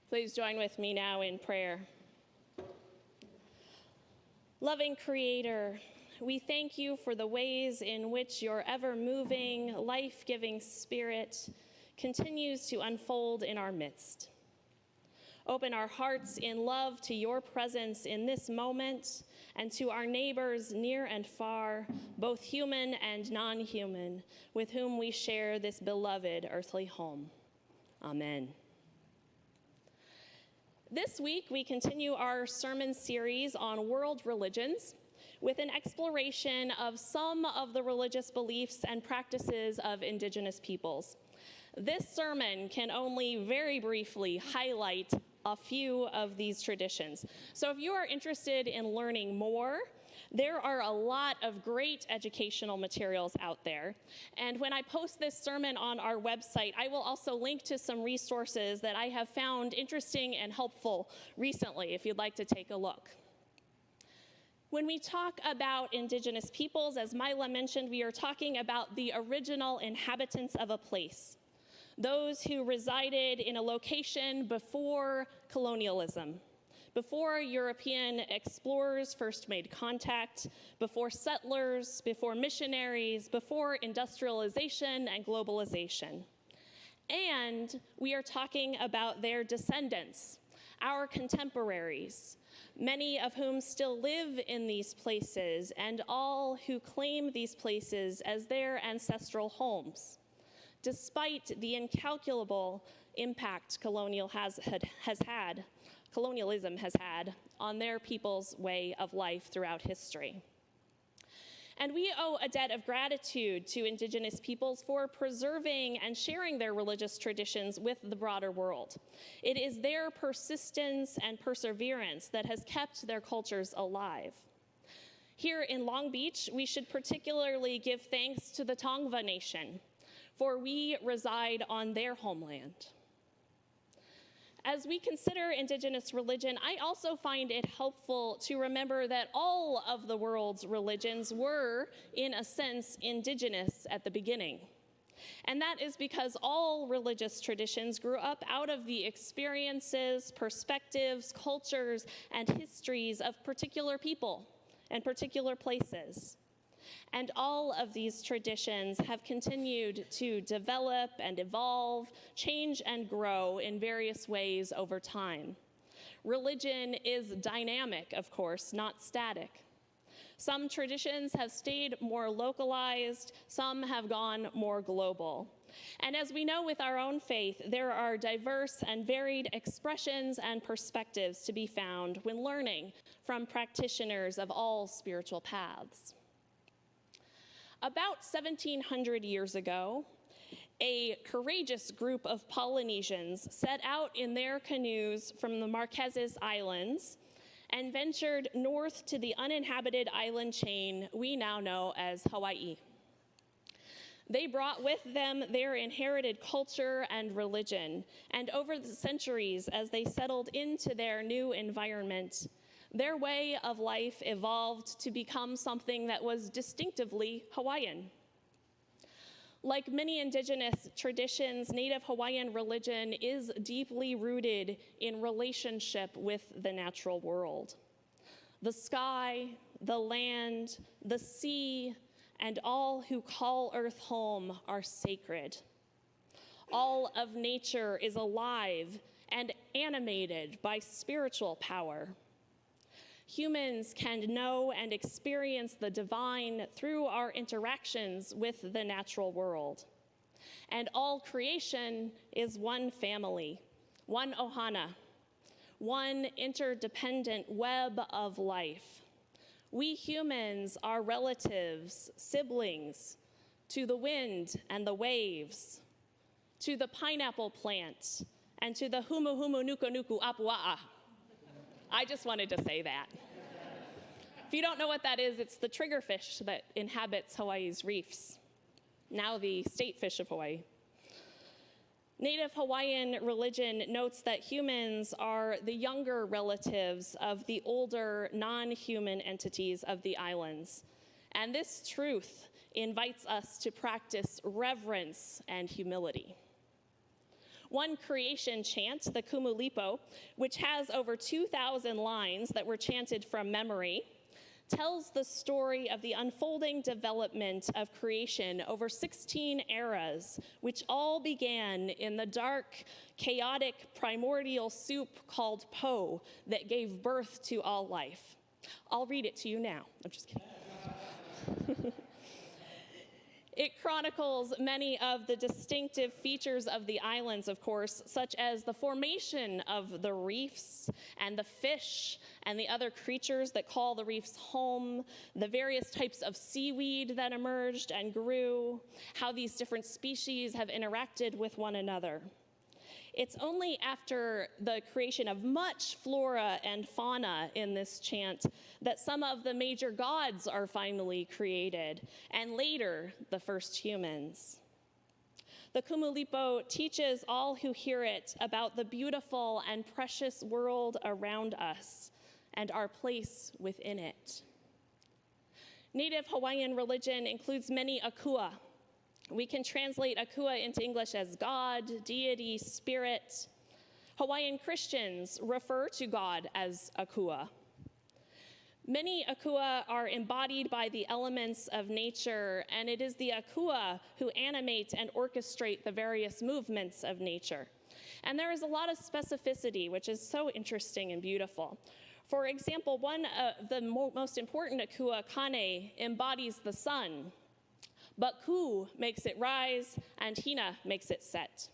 Please join with me now in prayer. Loving Creator, we thank you for the ways in which your ever-moving, life-giving Spirit continues to unfold in our midst. Open our hearts in love to your presence in this moment and to our neighbors near and far, both human and non-human, with whom we share this beloved earthly home. Amen. This week, we continue our sermon series on world religions with an exploration of some of the religious beliefs and practices of Indigenous peoples. This sermon can only very briefly highlight a few of these traditions. So if you are interested in learning more, there are a lot of great educational materials out there. And when I post this sermon on our website, I will also link to some resources that I have found interesting and helpful recently, if you'd like to take a look. When we talk about Indigenous peoples, as Mila mentioned, we are talking about the original inhabitants of a place, those who resided in a location before colonialism, before European explorers first made contact, before settlers, before missionaries, before industrialization and globalization. And we are talking about their descendants, our contemporaries, many of whom still live in these places and all who claim these places as their ancestral homes, despite the incalculable impact colonialism has had on their people's way of life throughout history. And we owe a debt of gratitude to Indigenous peoples for preserving and sharing their religious traditions with the broader world. It is their persistence and perseverance that has kept their cultures alive. Here in Long Beach, we should particularly give thanks to the Tongva Nation, for we reside on their homeland. As we consider Indigenous religion, I also find it helpful to remember that all of the world's religions were, in a sense, indigenous at the beginning. And that is because all religious traditions grew up out of the experiences, perspectives, cultures, and histories of particular people and particular places. And all of these traditions have continued to develop and evolve, change and grow in various ways over time. Religion is dynamic, of course, not static. Some traditions have stayed more localized, some have gone more global. And as we know with our own faith, there are diverse and varied expressions and perspectives to be found when learning from practitioners of all spiritual paths. About 1,700 years ago, a courageous group of Polynesians set out in their canoes from the Marquesas Islands and ventured north to the uninhabited island chain we now know as Hawaii. They brought with them their inherited culture and religion, and over the centuries, as they settled into their new environment, their way of life evolved to become something that was distinctively Hawaiian. Like many Indigenous traditions, Native Hawaiian religion is deeply rooted in relationship with the natural world. The sky, the land, the sea, and all who call Earth home are sacred. All of nature is alive and animated by spiritual power. Humans can know and experience the divine through our interactions with the natural world. And all creation is one family, one Ohana, one interdependent web of life. We humans are relatives, siblings, to the wind and the waves, to the pineapple plant, and to the humu humu nuku nuku apua'a. I just wanted to say that. If you don't know what that is, it's the triggerfish that inhabits Hawaii's reefs, now the state fish of Hawaii. Native Hawaiian religion notes that humans are the younger relatives of the older non-human entities of the islands. And this truth invites us to practice reverence and humility. One creation chant, the Kumulipo, which has over 2,000 lines that were chanted from memory, tells the story of the unfolding development of creation over 16 eras, which all began in the dark, chaotic, primordial soup called Po that gave birth to all life. I'll read it to you now. I'm just kidding. It chronicles many of the distinctive features of the islands, of course, such as the formation of the reefs and the fish and the other creatures that call the reefs home, the various types of seaweed that emerged and grew, how these different species have interacted with one another. It's only after the creation of much flora and fauna in this chant that some of the major gods are finally created, and later, the first humans. The Kumulipo teaches all who hear it about the beautiful and precious world around us and our place within it. Native Hawaiian religion includes many akua. We can translate akua into English as God, deity, spirit. Hawaiian Christians refer to God as akua. Many akua are embodied by the elements of nature, and it is the akua who animate and orchestrate the various movements of nature. And there is a lot of specificity, which is so interesting and beautiful. For example, one of the most important akua, Kane, embodies the sun. But Ku makes it rise, and Hina makes it set.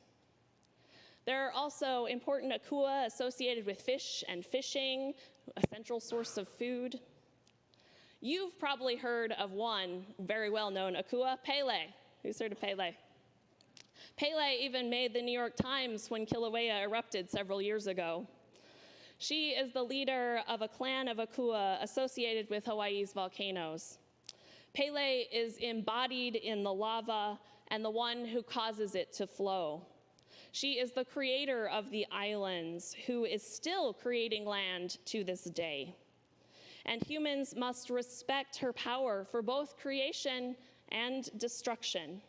There are also important akua associated with fish and fishing, a central source of food. You've probably heard of one very well-known akua, Pele. Who's heard of Pele? Pele even made the New York Times when Kilauea erupted several years ago. She is the leader of a clan of akua associated with Hawaii's volcanoes. Pele is embodied in the lava and the one who causes it to flow. She is the creator of the islands, who is still creating land to this day. And humans must respect her power for both creation and destruction.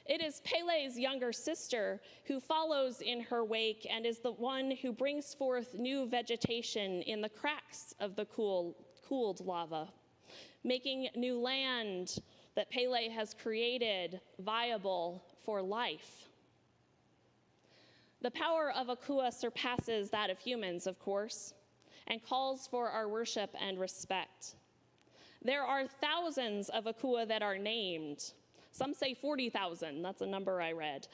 It is Pele's younger sister who follows in her wake and is the one who brings forth new vegetation in the cracks of the cooled lava, making new land that Pele has created viable for life. The power of akua surpasses that of humans, of course, and calls for our worship and respect. There are thousands of akua that are named. Some say 40,000, that's a number I read.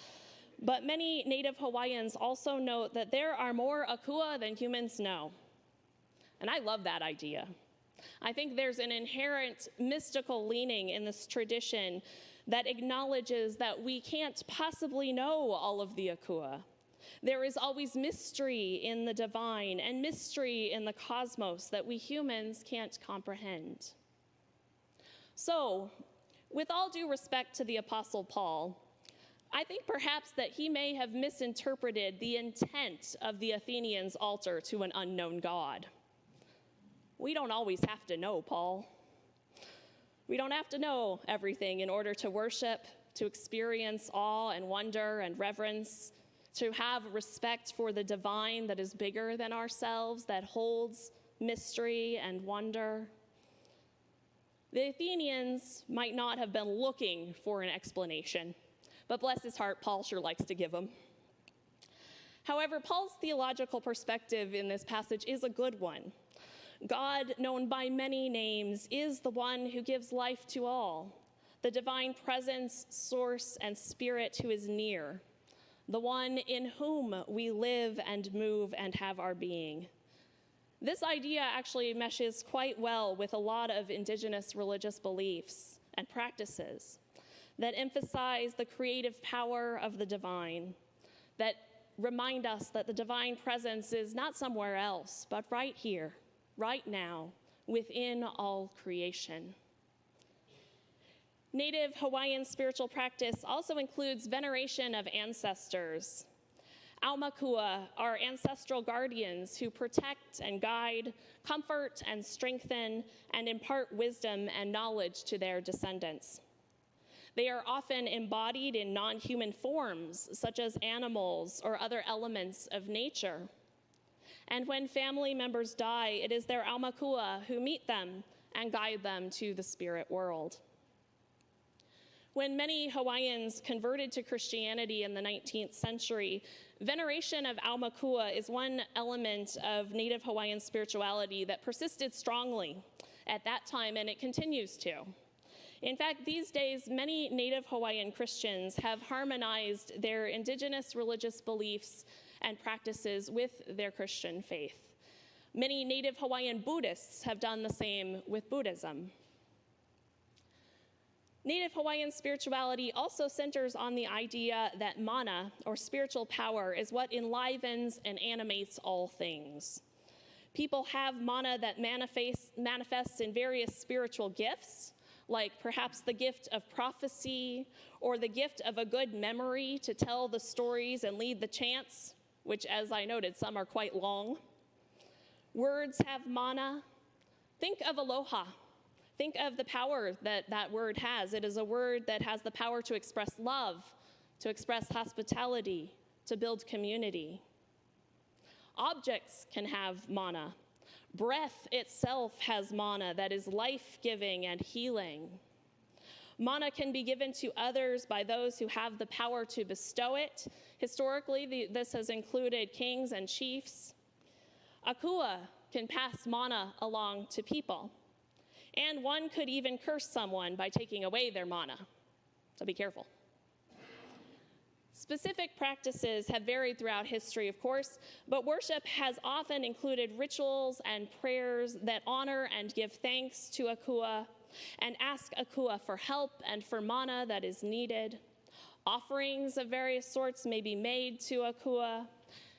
But many Native Hawaiians also note that there are more akua than humans know. And I love that idea. I think there's an inherent mystical leaning in this tradition that acknowledges that we can't possibly know all of the akua. There is always mystery in the divine and mystery in the cosmos that we humans can't comprehend. So, with all due respect to the Apostle Paul, I think perhaps that he may have misinterpreted the intent of the Athenians' altar to an unknown God. We don't always have to know, Paul. We don't have to know everything in order to worship, to experience awe and wonder and reverence, to have respect for the divine that is bigger than ourselves, that holds mystery and wonder. The Athenians might not have been looking for an explanation, but bless his heart, Paul sure likes to give them. However, Paul's theological perspective in this passage is a good one. God, known by many names, is the one who gives life to all, the divine presence, source, and spirit who is near, the one in whom we live and move and have our being. This idea actually meshes quite well with a lot of indigenous religious beliefs and practices that emphasize the creative power of the divine, that remind us that the divine presence is not somewhere else, but right here, right now, within all creation. Native Hawaiian spiritual practice also includes veneration of ancestors. Aumakua are ancestral guardians who protect and guide, comfort and strengthen, and impart wisdom and knowledge to their descendants. They are often embodied in non-human forms, such as animals or other elements of nature. And when family members die, it is their aumakua who meet them and guide them to the spirit world. When many Hawaiians converted to Christianity in the 19th century, veneration of aumakua is one element of Native Hawaiian spirituality that persisted strongly at that time, and it continues to. In fact, these days, many Native Hawaiian Christians have harmonized their indigenous religious beliefs and practices with their Christian faith. Many Native Hawaiian Buddhists have done the same with Buddhism. Native Hawaiian spirituality also centers on the idea that mana, or spiritual power, is what enlivens and animates all things. People have mana that manifests in various spiritual gifts, like perhaps the gift of prophecy, or the gift of a good memory to tell the stories and lead the chants, which, as I noted, some are quite long. Words have mana. Think of aloha. Think of the power that that word has. It is a word that has the power to express love, to express hospitality, to build community. Objects can have mana. Breath itself has mana that is life-giving and healing. Mana can be given to others by those who have the power to bestow it. Historically, this has included kings and chiefs. Akua can pass mana along to people. And one could even curse someone by taking away their mana, so be careful. Specific practices have varied throughout history, of course, but worship has often included rituals and prayers that honor and give thanks to Akua and ask Akua for help and for mana that is needed. Offerings of various sorts may be made to Akua.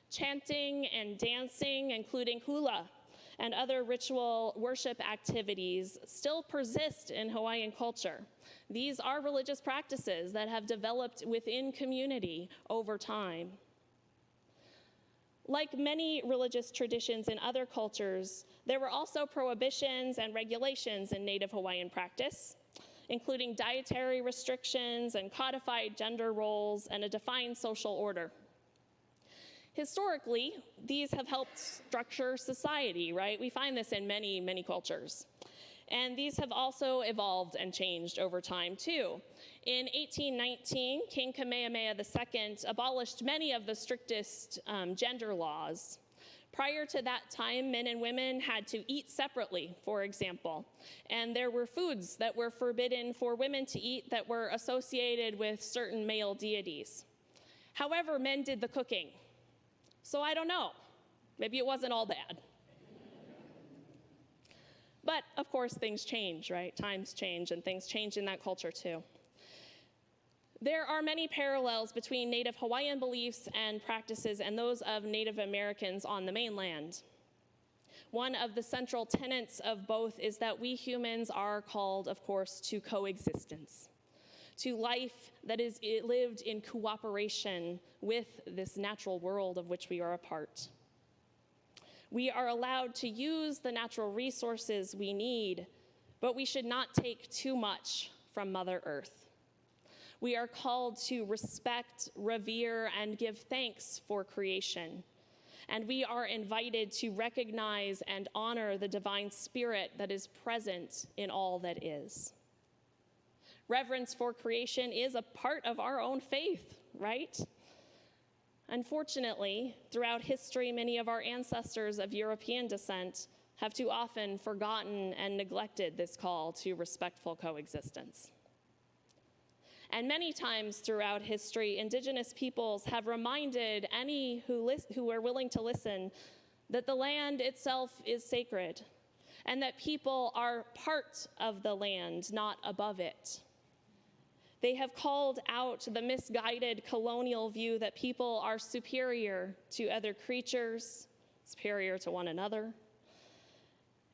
Chanting and dancing, including hula and other ritual worship activities, still persist in Hawaiian culture. These are religious practices that have developed within community over time. Like many religious traditions in other cultures, there were also prohibitions and regulations in Native Hawaiian practice, including dietary restrictions and codified gender roles and a defined social order. Historically, these have helped structure society, right? We find this in many, many cultures. And these have also evolved and changed over time, too. In 1819, King Kamehameha II abolished many of the strictest gender laws. Prior to that time, men and women had to eat separately, for example. And there were foods that were forbidden for women to eat that were associated with certain male deities. However, men did the cooking. So I don't know, maybe it wasn't all bad. But of course things change, right? Times change and things change in that culture too. There are many parallels between Native Hawaiian beliefs and practices and those of Native Americans on the mainland. One of the central tenets of both is that we humans are called, of course, to coexistence, to life that is lived in cooperation with this natural world of which we are a part. We are allowed to use the natural resources we need, but we should not take too much from Mother Earth. We are called to respect, revere, and give thanks for creation. And we are invited to recognize and honor the divine spirit that is present in all that is. Reverence for creation is a part of our own faith, right? Unfortunately, throughout history, many of our ancestors of European descent have too often forgotten and neglected this call to respectful coexistence. And many times throughout history, Indigenous peoples have reminded any who are willing to listen that the land itself is sacred and that people are part of the land, not above it. They have called out the misguided colonial view that people are superior to other creatures, superior to one another,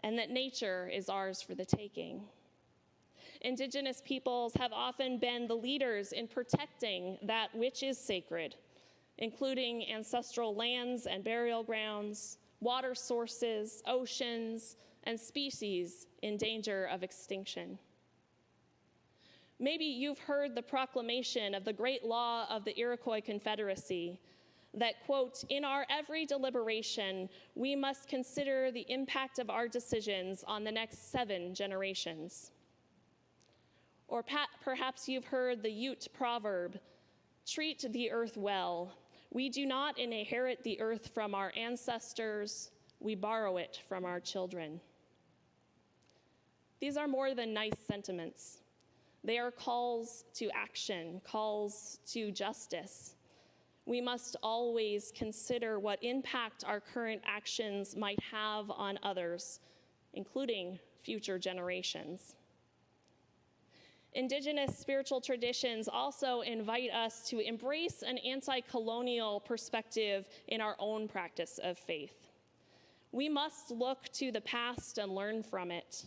and that nature is ours for the taking. Indigenous peoples have often been the leaders in protecting that which is sacred, including ancestral lands and burial grounds, water sources, oceans, and species in danger of extinction. Maybe you've heard the proclamation of the great law of the Iroquois Confederacy that, quote, "In our every deliberation, we must consider the impact of our decisions on the next 7 generations." Or perhaps you've heard the Ute proverb, "Treat the earth well. We do not inherit the earth from our ancestors, we borrow it from our children." These are more than nice sentiments. They are calls to action, calls to justice. We must always consider what impact our current actions might have on others, including future generations. Indigenous spiritual traditions also invite us to embrace an anti-colonial perspective in our own practice of faith. We must look to the past and learn from it.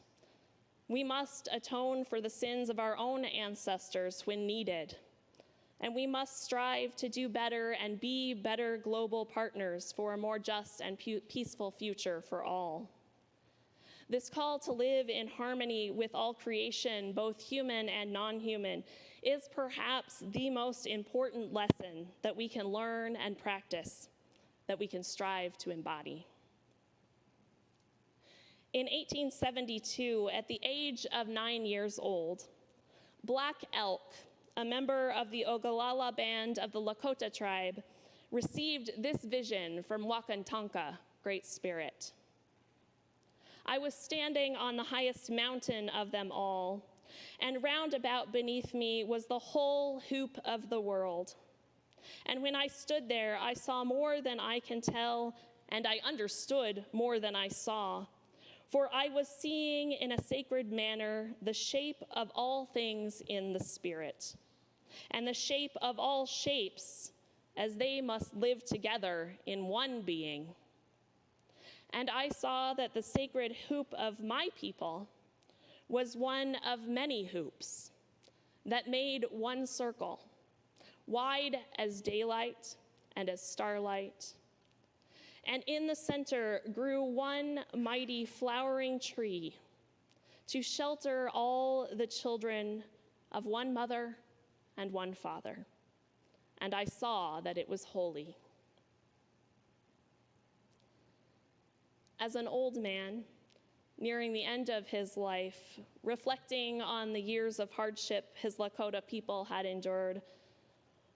We must atone for the sins of our own ancestors when needed. And we must strive to do better and be better global partners for a more just and peaceful future for all. This call to live in harmony with all creation, both human and non-human, is perhaps the most important lesson that we can learn and practice, that we can strive to embody. In 1872, at the age of 9 years old, Black Elk, a member of the Ogallala band of the Lakota tribe, received this vision from Wakantanka, Great Spirit. "I was standing on the highest mountain of them all, and round about beneath me was the whole hoop of the world. And when I stood there, I saw more than I can tell, and I understood more than I saw. For I was seeing in a sacred manner the shape of all things in the spirit, and the shape of all shapes as they must live together in one being. And I saw that the sacred hoop of my people was one of many hoops that made one circle, wide as daylight and as starlight. And in the center grew one mighty flowering tree to shelter all the children of one mother and one father. And I saw that it was holy." As an old man, nearing the end of his life, reflecting on the years of hardship his Lakota people had endured,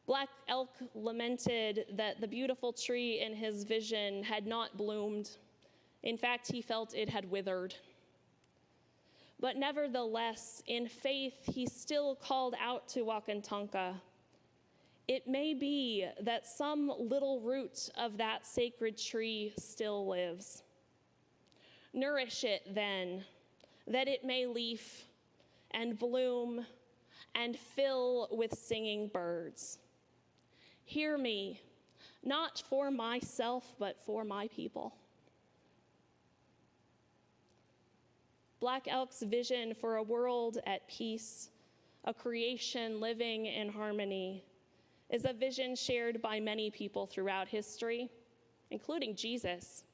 Black Elk lamented that the beautiful tree in his vision had not bloomed. In fact, he felt it had withered. But nevertheless, in faith, he still called out to Wakantanka, "It may be that some little root of that sacred tree still lives. Nourish it then, that it may leaf and bloom and fill with singing birds. Hear me, not for myself, but for my people." Black Elk's vision for a world at peace, a creation living in harmony, is a vision shared by many people throughout history, including Jesus.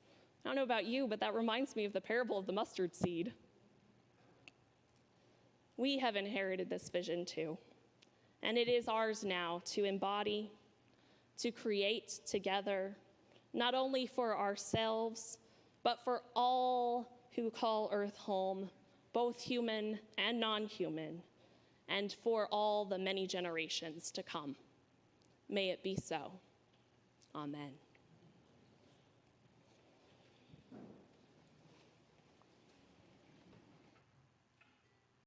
I don't know about you, but that reminds me of the parable of the mustard seed. We have inherited this vision too, and it is ours now to embody, to create together, not only for ourselves, but for all who call Earth home, both human and non-human, and for all the many generations to come. May it be so. Amen.